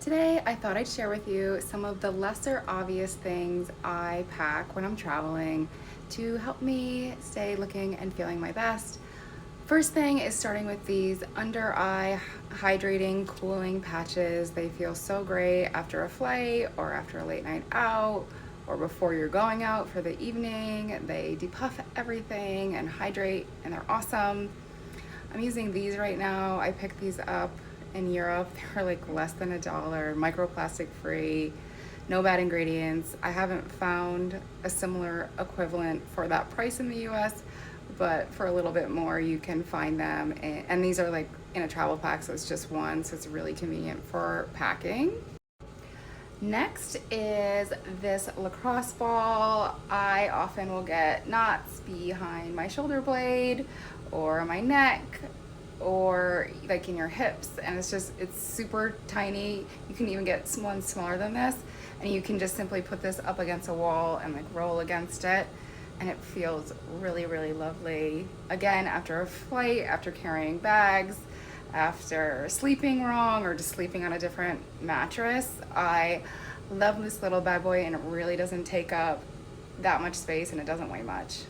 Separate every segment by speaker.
Speaker 1: Today, I thought I'd share with you some of the lesser obvious things I pack when I'm traveling to help me stay looking and feeling my best. First thing is starting with these under eye hydrating cooling patches. They feel so great after a flight or after a late night out or before you're going out for the evening. They depuff everything and hydrate, and they're awesome. I'm using these right now. I picked these up in Europe. They were like less than $1, microplastic free, no bad ingredients. I haven't found a similar equivalent for that price in the US, but for a little bit more you can find them. And these are like in a travel pack, so it's just one, so it's really convenient for packing. Next is this lacrosse ball. I often will get knots behind my shoulder blade or my neck or like in your hips, and it's super tiny. You can even get one smaller than this, and you can just simply put this up against a wall and like roll against it, and it feels really, really lovely. Again, after a flight, after carrying bags, after sleeping wrong or just sleeping on a different mattress. I love this little bad boy, and it really doesn't take up that much space and it doesn't weigh much.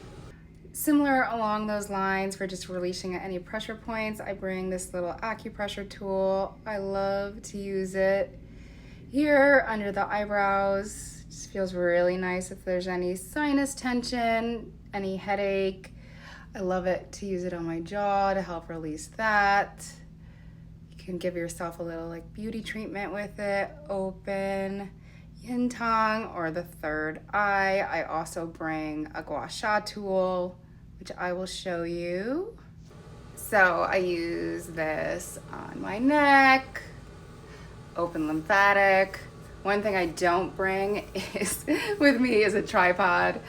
Speaker 1: Similar along those lines, for just releasing at any pressure points, I bring this little acupressure tool. I love to use it here under the eyebrows. It just feels really nice if there's any sinus tension, any headache. I love it to use it on my jaw to help release that. You can give yourself a little like beauty treatment with it. Open yin tongue or the third eye. I also bring a gua sha tool, which I will show you. So I use this on my neck, open lymphatic. One thing I don't bring is with me is a tripod,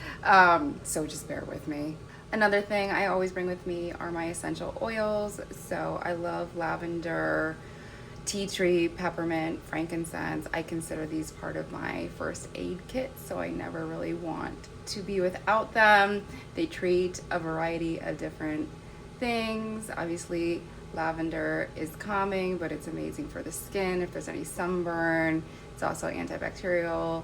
Speaker 1: so just bear with me. Another thing I always bring with me are my essential oils. So I love lavender, tea tree, peppermint, frankincense. I consider these part of my first aid kit, so I never really want to be without them. They treat a variety of different things. Obviously, lavender is calming, but it's amazing for the skin if there's any sunburn. It's also antibacterial,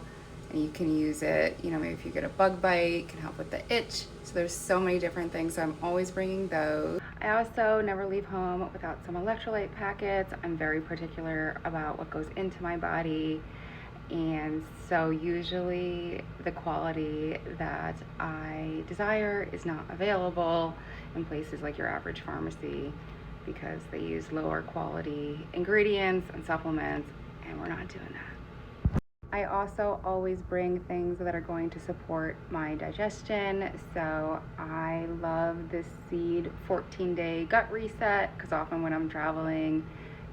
Speaker 1: and you can use it, maybe if you get a bug bite, it can help with the itch. So there's so many different things, so I'm always bringing those. I also never leave home without some electrolyte packets. I'm very particular about what goes into my body, and so usually the quality that I desire is not available in places like your average pharmacy because they use lower quality ingredients and supplements, and we're not doing that. I also always bring things that are going to support my digestion. So I love this Seed 14-day gut reset, because often when I'm traveling,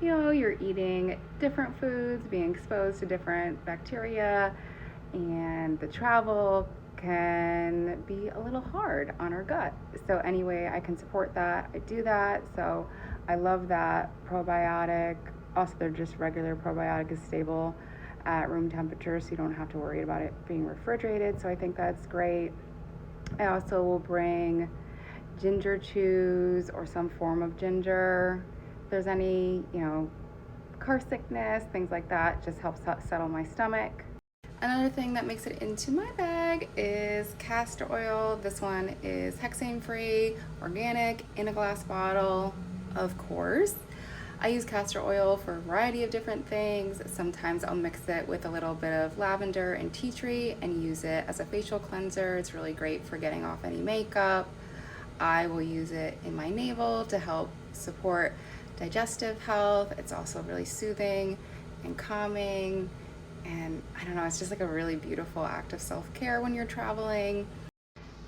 Speaker 1: you're eating different foods, being exposed to different bacteria, and the travel can be a little hard on our gut. So anyway, I can support that. I do that. So I love that probiotic. Also, they're just regular probiotic is stable at room temperature, so you don't have to worry about it being refrigerated. So I think that's great. I also will bring ginger chews or some form of ginger. If there's any, car sickness, things like that, just helps settle my stomach. Another thing that makes it into my bag is castor oil. This one is hexane free, organic, in a glass bottle, of course. I use castor oil for a variety of different things. Sometimes I'll mix it with a little bit of lavender and tea tree and use it as a facial cleanser. It's really great for getting off any makeup. I will use it in my navel to help support digestive health. It's also really soothing and calming. And I don't know, it's just like a really beautiful act of self-care when you're traveling.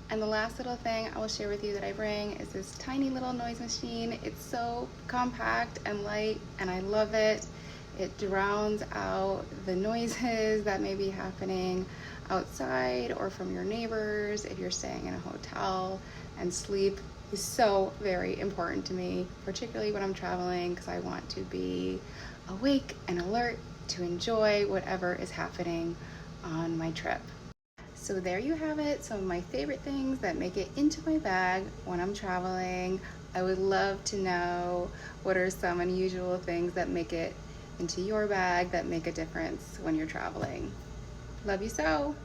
Speaker 1: And the last little thing I will share with you that I bring is this tiny little noise machine. It's so compact and light, and I love it. It drowns out the noises that may be happening outside or from your neighbors if you're staying in a hotel. And sleep is so very important to me, particularly when I'm traveling, because I want to be awake and alert to enjoy whatever is happening on my trip. So there you have it, some of my favorite things that make it into my bag when I'm traveling. I would love to know what are some unusual things that make it into your bag that make a difference when you're traveling. Love you so.